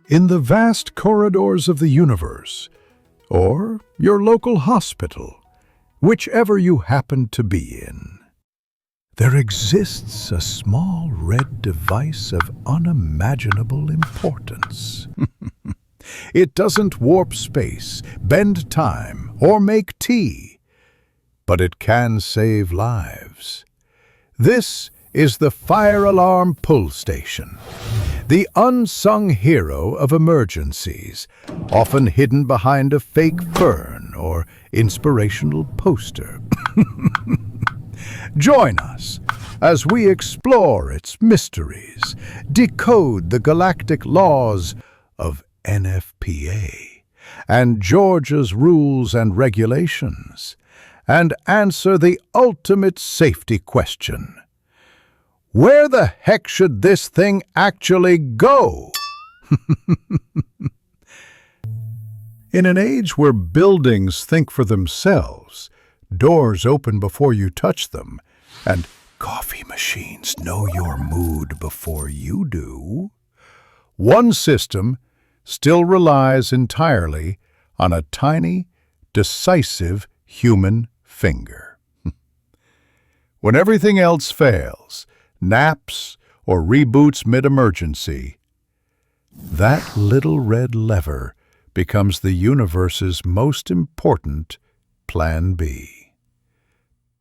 in the vast corridors of the universe, or your local hospital, whichever you happen to be in, there exists a small red device of unimaginable importance. It doesn't warp space, bend time, or make tea, but it can save lives. This is the Fire Alarm Pull Station, the unsung hero of emergencies, often hidden behind a fake fern or inspirational poster. Join us as we explore its mysteries, decode the galactic laws of NFPA and Georgia's rules and regulations, and answer the ultimate safety question: where the heck should this thing actually go? In an age where buildings think for themselves, doors open before you touch them, and coffee machines know your mood before you do, one system still relies entirely on a tiny, decisive human finger. When everything else fails, naps, or reboots mid-emergency, that little red lever becomes the universe's most important Plan B.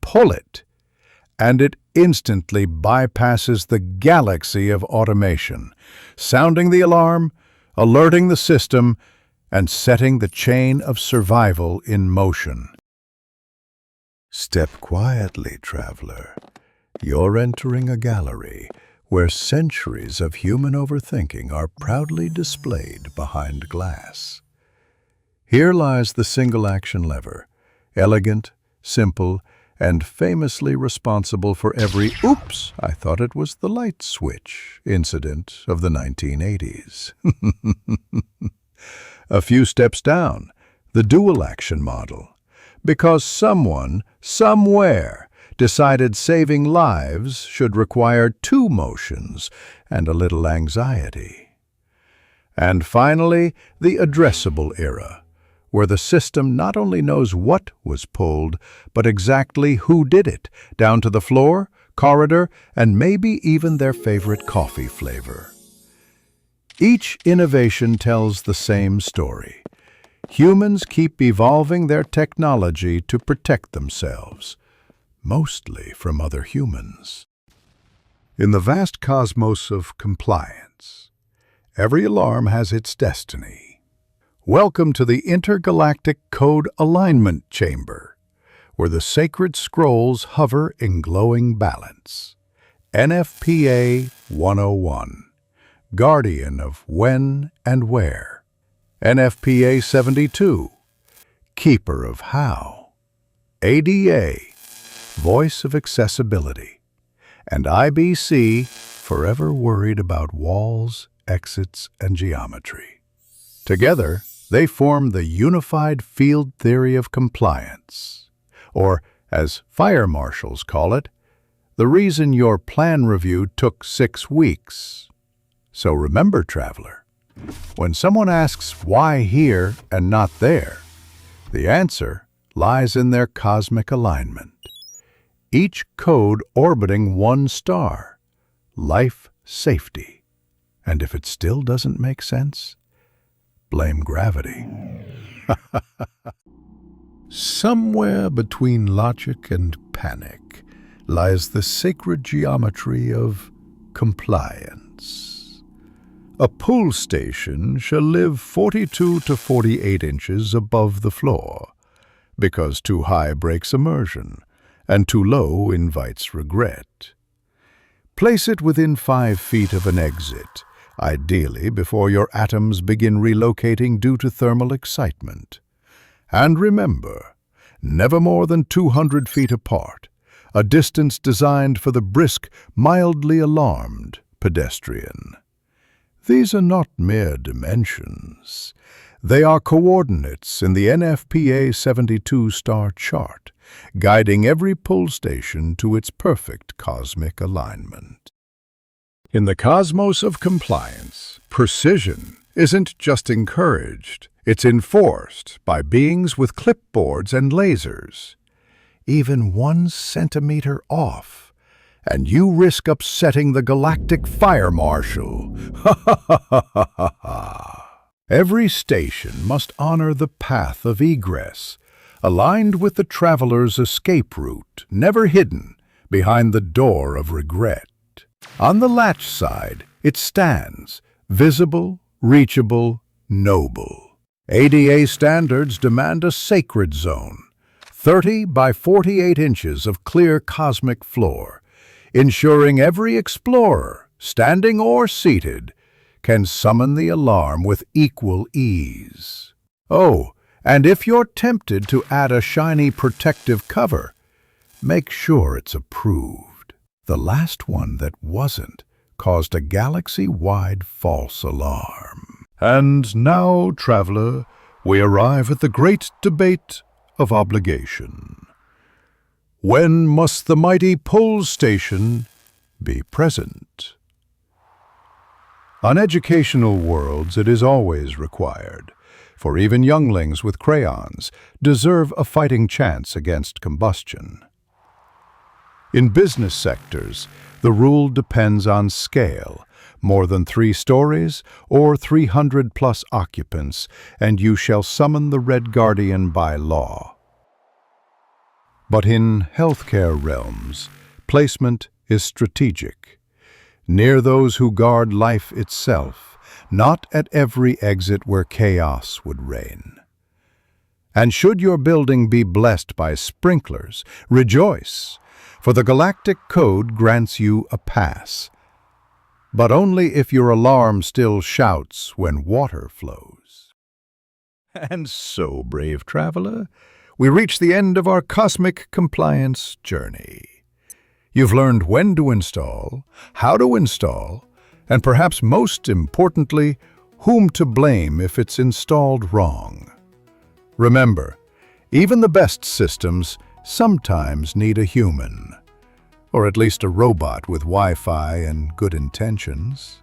Pull it, and it instantly bypasses the galaxy of automation, sounding the alarm, alerting the system, and setting the chain of survival in motion. Step quietly, traveler. You're entering a gallery where centuries of human overthinking are proudly displayed behind glass. Here lies the single-action lever, elegant, simple, and famously responsible for every "oops, I thought it was the light switch" incident of the 1980s. A few steps down, the dual-action model, because someone, somewhere, decided saving lives should require two motions and a little anxiety. And finally, the addressable era, where the system not only knows what was pulled, but exactly who did it, down to the floor, corridor, and maybe even their favorite coffee flavor. Each innovation tells the same story. Humans keep evolving their technology to protect themselves, mostly from other humans. In the vast cosmos of compliance, every alarm has its destiny. Welcome to the Intergalactic Code Alignment Chamber, where the sacred scrolls hover in glowing balance. NFPA 101, Guardian of When and Where. NFPA 72, Keeper of How. ADA, Voice of Accessibility. And IBC, forever worried about walls, exits, and geometry. Together, they form the Unified Field Theory of Compliance, or, as fire marshals call it, the reason your plan review took 6 weeks. So remember, traveler, when someone asks why here and not there, the answer lies in their cosmic alignment. Each code orbiting one star, life, safety. And if it still doesn't make sense, blame gravity. Somewhere between logic and panic lies the sacred geometry of compliance. A pull station shall live 42 to 48 inches above the floor, because too high breaks immersion, and too low invites regret. Place it within 5 feet of an exit, ideally before your atoms begin relocating due to thermal excitement. And remember, never more than 200 feet apart, a distance designed for the brisk, mildly alarmed pedestrian. These are not mere dimensions. They are coordinates in the NFPA 72 star chart, guiding every pull station to its perfect cosmic alignment. In the cosmos of compliance, precision isn't just encouraged, it's enforced by beings with clipboards and lasers. Even 1 centimeter off, and you risk upsetting the galactic fire marshal. Ha ha ha ha ha ha. Every station must honor the path of egress, aligned with the traveler's escape route, never hidden behind the door of regret. On the latch side, it stands, visible, reachable, noble. ADA standards demand a sacred zone, 30 by 48 inches of clear cosmic floor, ensuring every explorer, standing or seated, can summon the alarm with equal ease. Oh, and if you're tempted to add a shiny protective cover, make sure it's approved. The last one that wasn't caused a galaxy-wide false alarm. And now, traveler, we arrive at the great debate of obligation. When must the mighty pole station be present? On educational worlds, it is always required, for even younglings with crayons deserve a fighting chance against combustion. In business sectors, the rule depends on scale, more than 3 stories or 300+ occupants, and you shall summon the Red Guardian by law. But in healthcare realms, placement is strategic, near those who guard life itself, not at every exit where chaos would reign. And should your building be blessed by sprinklers, rejoice, for the Galactic Code grants you a pass, but only if your alarm still shouts when water flows. And so, brave traveler, we reach the end of our cosmic compliance journey. You've learned when to install, how to install, and perhaps most importantly, whom to blame if it's installed wrong. Remember, even the best systems sometimes need a human, or at least a robot with Wi-Fi and good intentions.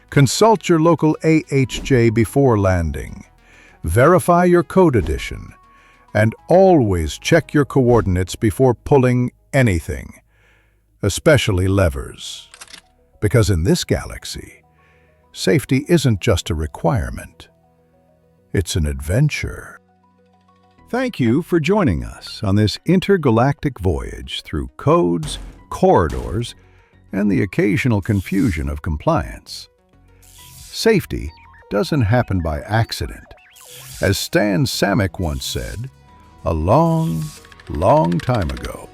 Consult your local AHJ before landing, verify your code edition, and always check your coordinates before pulling anything, especially levers. Because in this galaxy, safety isn't just a requirement, it's an adventure. Thank you for joining us on this intergalactic voyage through codes, corridors, and the occasional confusion of compliance. Safety doesn't happen by accident. As Samek once said, a long, long time ago.